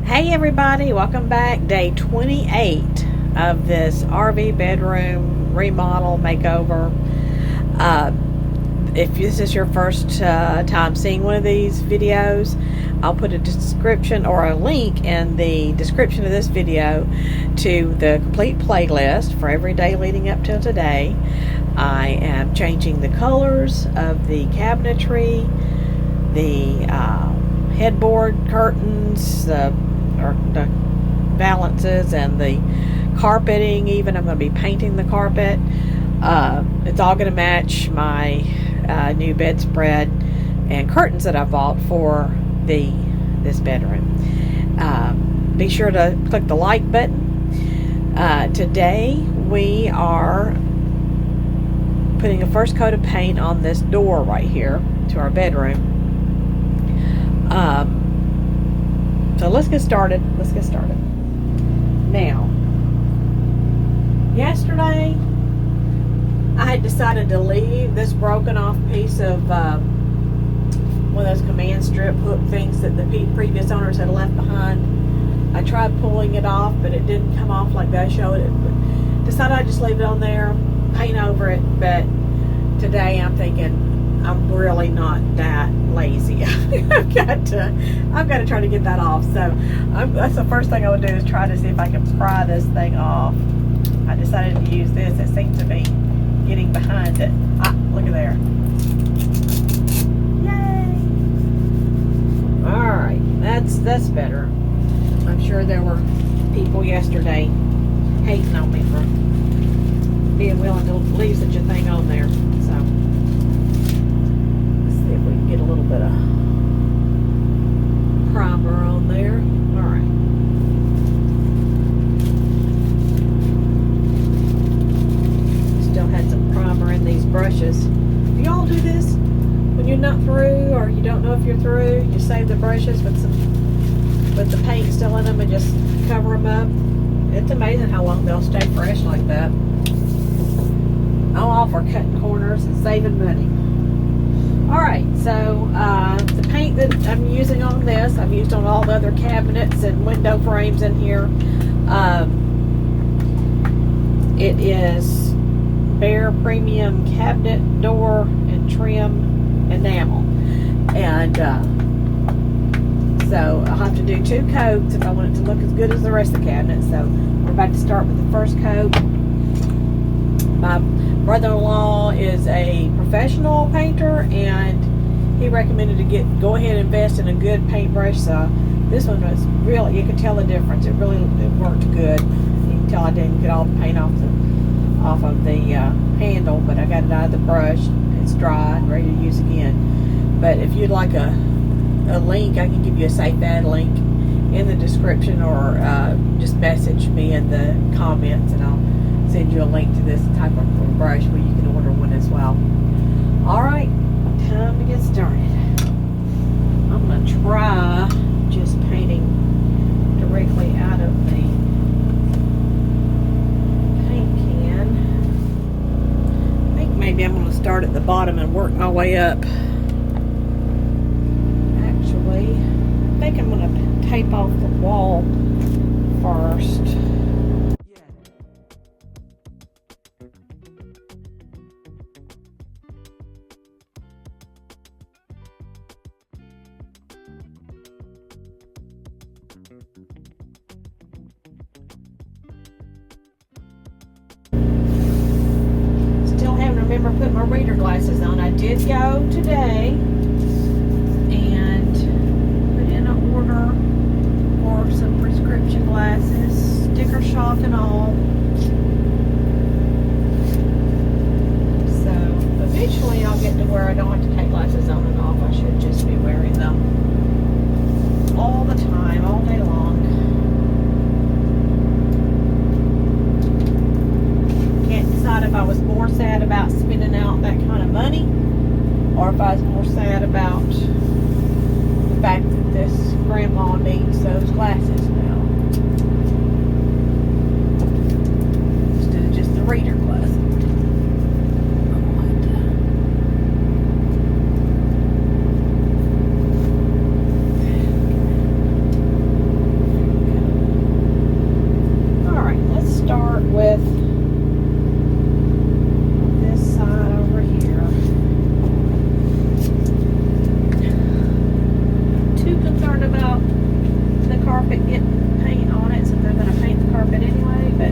Hey everybody, welcome back. Day 28 of this RV bedroom remodel makeover. If this is your first time seeing one of these videos, I'll put a description or a link in the description of this video to the complete playlist for every day leading up till today. I am changing the colors of the cabinetry, the headboard curtains, the valances, and the carpeting. Even I'm going to be painting the carpet. It's all going to match my new bedspread and curtains that I bought for this bedroom. Be sure to click the like button. Today we are putting a first coat of paint on this door right here to our bedroom. So let's get started. Now, yesterday I had decided to leave this broken off piece of one of those command strip hook things that the previous owners had left behind. I tried pulling it off, but it didn't come off like I showed it. But decided I'd just leave it on there, paint over it. But today I'm thinking I'm really not that lazy. I've got to try to get that off. So that's the first thing I would do, is try to see if I can pry this thing off. I decided to use this. It seems to be getting behind it. Look at there. Yay! Alright, that's better. I'm sure there were people yesterday hating on me for being willing to leave such a thing on there. So let's see if we can get a little bit of primer on there. Alright. Still had some primer in these brushes. Do y'all do this? When you're not through, or you don't know if you're through, you save the brushes with the paint still in them and just cover them up. It's amazing how long they'll stay fresh like that. I'm all for cutting corners and saving money. Alright, so the paint that I'm using on this, I've used on all the other cabinets and window frames in here. It is Bare Premium Cabinet Door and Trim Enamel. And so I'll have to do 2 coats if I want it to look as good as the rest of the cabinet. So we're about to start with the first coat. My brother-in-law is a professional painter, and he recommended to go ahead and invest in a good paintbrush. So this one was really, you could tell the difference. It worked good. You can tell I didn't get all the paint off of the handle, but I got it out of the brush. It's dry and ready to use again. But if you'd like a link, I can give you a safe add link in the description, or just message me in the comments and I'll send you a link to this type of brush where you can order one as well. Alright, time to get started. I'm going to try just painting directly out of the paint can. I think maybe I'm going to start at the bottom and work my way up. Actually, I think I'm going to tape off the wall first. Remember put my reader glasses on. I did go today and put in an order for some prescription glasses, sticker shock and all. So eventually I'll get to where I don't have to take glasses on and off. I should just be wearing them all the time, all day long. Decide if I was more sad about spending out that kind of money, or if I was more sad about the fact that this grandma needs those glasses now, instead of just the reader glasses. carpet get paint on it, so they're going to paint the carpet anyway, but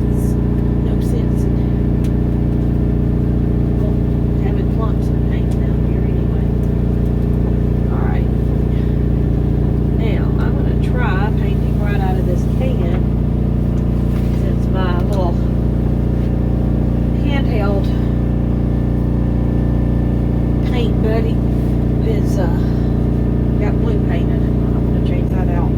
it's no sense in having clumps of paint down here anyway. Alright. Now, I'm going to try painting right out of this can, since my little handheld paint buddy is got blue paint in it. I'm going to change that out.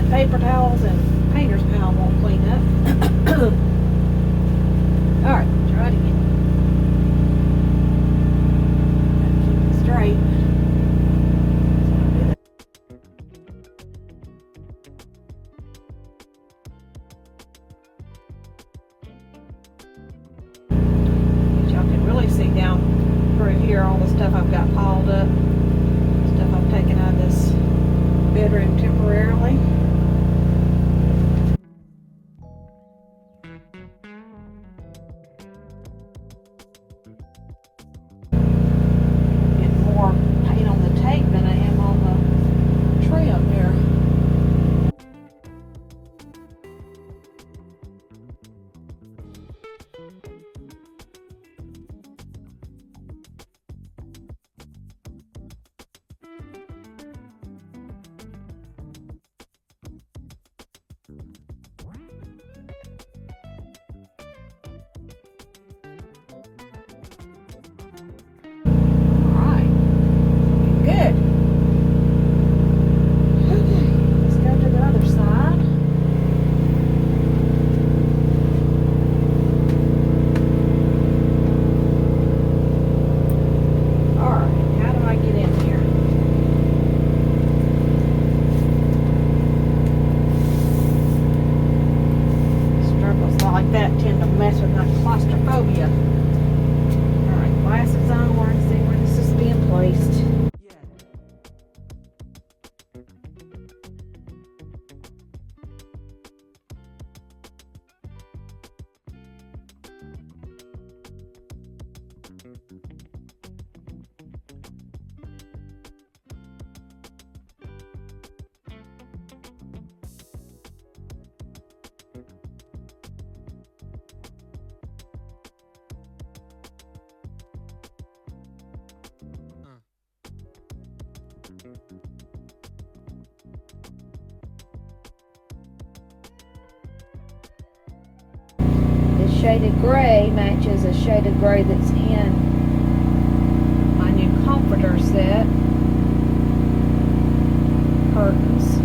Paper towels and painter's pal won't clean up. Alright, try it again. Gotta keep it straight. Y'all can really see down through here all the stuff I've got piled up. Stuff I've taken out of this bedroom temporarily. This shaded gray matches a shade of gray that's in my new comforter set curtains.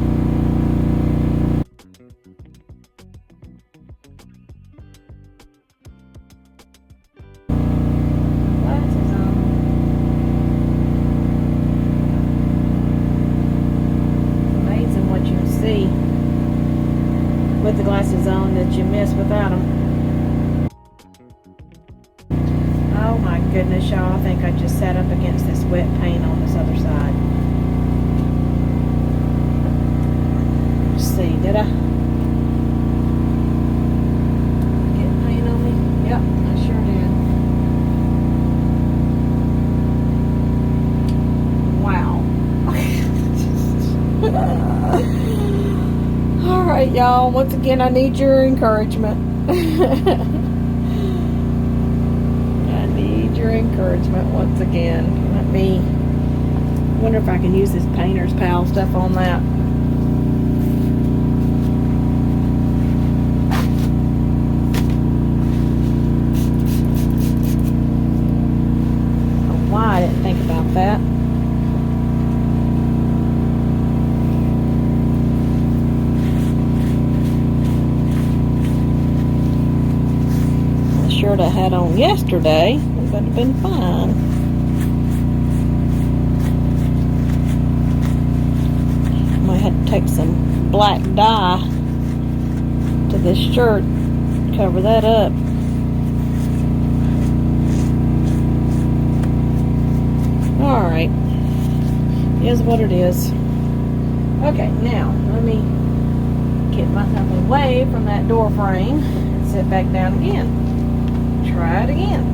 With the glasses on that you miss without them. Oh my goodness, y'all, I think I just sat up against this wet paint on this other side. Let's see, did I get paint on me? Yep, I sure did. Wow. Alright, y'all, once again, I need your encouragement. I need your encouragement once again. Let me wonder if I can use this painter's pal stuff on that. I don't know why I didn't think with that. The shirt I had on yesterday would have been fine. Might have to take some black dye to this shirt, cover that up. Alright, is what it is. Okay, now let me get myself away from that door frame and sit back down again. Try it again.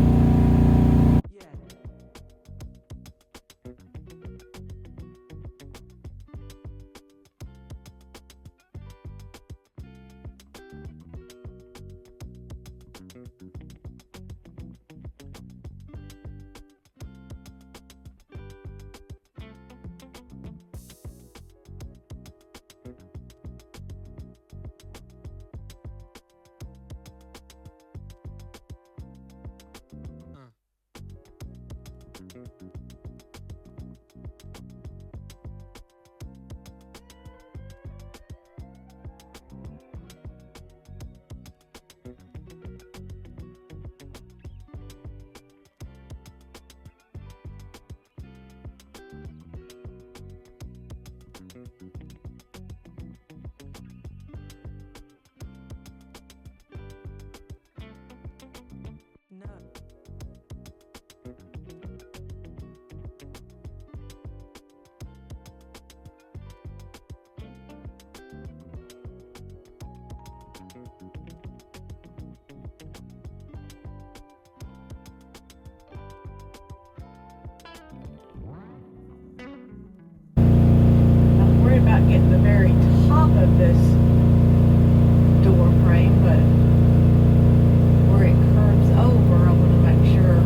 About getting the very top of this door frame, but where it curves over, I want to make sure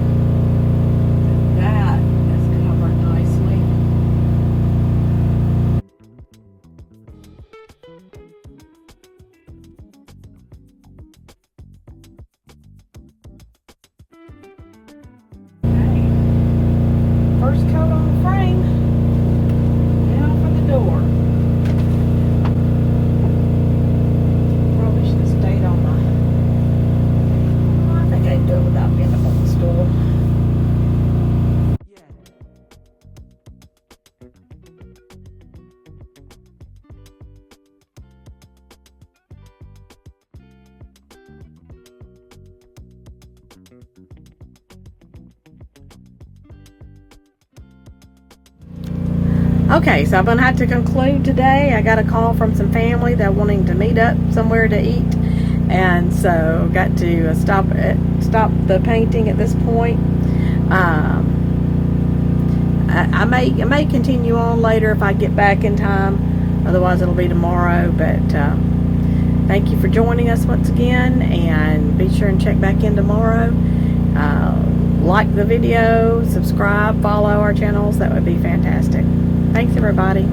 that is covered nicely. Okay, first coat on the frame. Now for the door. Okay, so I'm going to have to conclude today. I got a call from some family that are wanting to meet up somewhere to eat. And so got to stop the painting at this point. I may continue on later if I get back in time. Otherwise it'll be tomorrow. But thank you for joining us once again. And be sure and check back in tomorrow. Like the video, subscribe, follow our channels. That would be fantastic. Thanks, everybody.